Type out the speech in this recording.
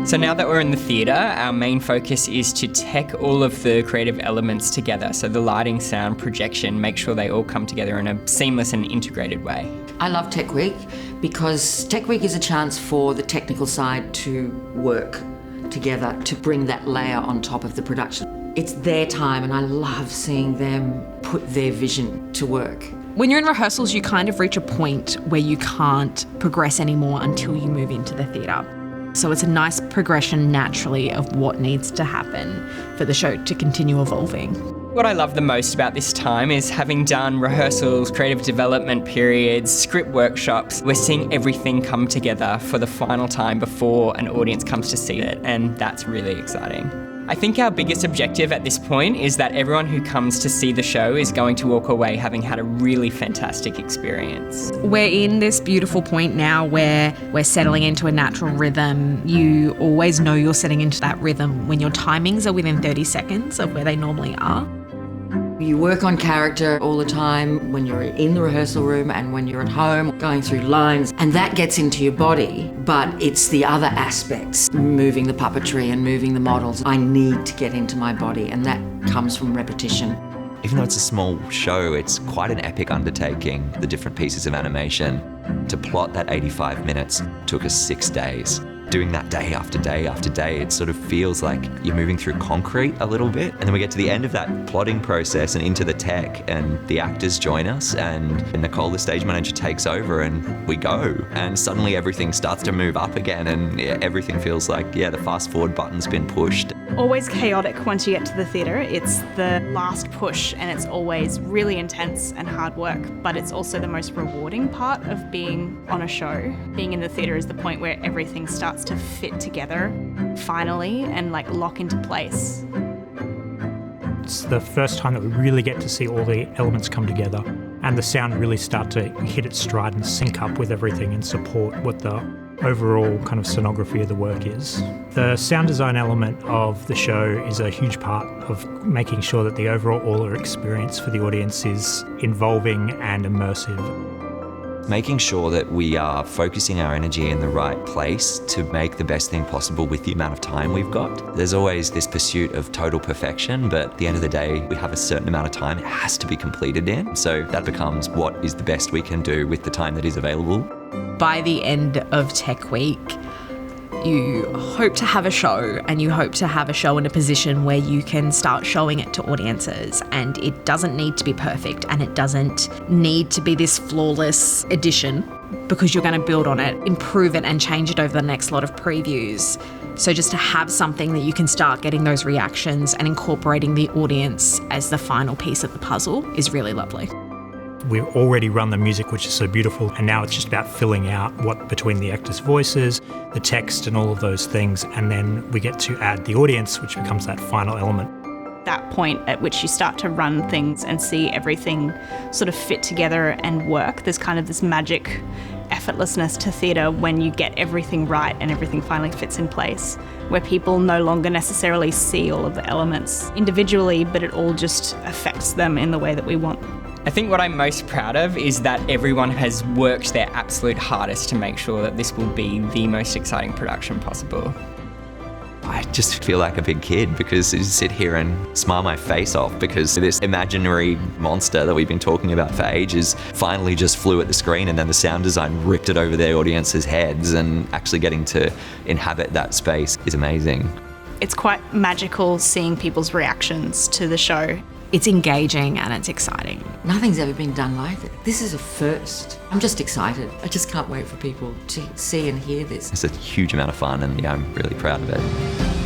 So now that we're in the theatre, our main focus is to tech all of the creative elements together. So the lighting, sound, projection, make sure they all come together in a seamless and integrated way. I love Tech Week because Tech Week is a chance for the technical side to work together to bring that layer on top of the production. It's their time and I love seeing them put their vision to work. When you're in rehearsals, you kind of reach a point where you can't progress anymore until you move into the theatre. So it's a nice progression naturally of what needs to happen for the show to continue evolving. What I love the most about this time is having done rehearsals, creative development periods, script workshops, we're seeing everything come together for the final time before an audience comes to see it, and that's really exciting. I think our biggest objective at this point is that everyone who comes to see the show is going to walk away having had a really fantastic experience. We're in this beautiful point now where we're settling into a natural rhythm. You always know you're setting into that rhythm when your timings are within 30 seconds of where they normally are. You work on character all the time when you're in the rehearsal room and when you're at home, going through lines, and that gets into your body, but it's the other aspects, moving the puppetry and moving the models. I need to get into my body, and that comes from repetition. Even though it's a small show, it's quite an epic undertaking, the different pieces of animation. To plot that 85 minutes took us 6 days. Doing that day after day after day, it sort of feels like you're moving through concrete a little bit. And then we get to the end of that plotting process and into the tech, and the actors join us, and Nicole, the stage manager, takes over and we go. And suddenly everything starts to move up again, and everything feels like, the fast forward button's been pushed. Always chaotic once you get to the theatre. It's the last push and it's always really intense and hard work, but it's also the most rewarding part of being on a show. Being in the theatre is the point where everything starts to fit together finally and lock into place. It's the first time that we really get to see all the elements come together and the sound really start to hit its stride and sync up with everything and support what the overall kind of sonography of the work is. The sound design element of the show is a huge part of making sure that the overall Aula experience for the audience is involving and immersive. Making sure that we are focusing our energy in the right place to make the best thing possible with the amount of time we've got. There's always this pursuit of total perfection, but at the end of the day, we have a certain amount of time it has to be completed in. So that becomes what is the best we can do with the time that is available. By the end of Tech Week, you hope to have a show, and you hope to have a show in a position where you can start showing it to audiences, and it doesn't need to be perfect and it doesn't need to be this flawless edition, because you're going to build on it, improve it and change it over the next lot of previews. So just to have something that you can start getting those reactions and incorporating the audience as the final piece of the puzzle is really lovely. We've already run the music, which is so beautiful, and now it's just about filling out what between the actors' voices, the text and all of those things, and then we get to add the audience, which becomes that final element. That point at which you start to run things and see everything sort of fit together and work. There's kind of this magic effortlessness to theatre when you get everything right and everything finally fits in place, where people no longer necessarily see all of the elements individually, but it all just affects them in the way that we want. I think what I'm most proud of is that everyone has worked their absolute hardest to make sure that this will be the most exciting production possible. I just feel like a big kid because I sit here and smile my face off because this imaginary monster that we've been talking about for ages finally just flew at the screen, and then the sound design ripped it over their audience's heads, and actually getting to inhabit that space is amazing. It's quite magical seeing people's reactions to the show. It's engaging and it's exciting. Nothing's ever been done like it. This is a first. I'm just excited. I just can't wait for people to see and hear this. It's a huge amount of fun, and I'm really proud of it.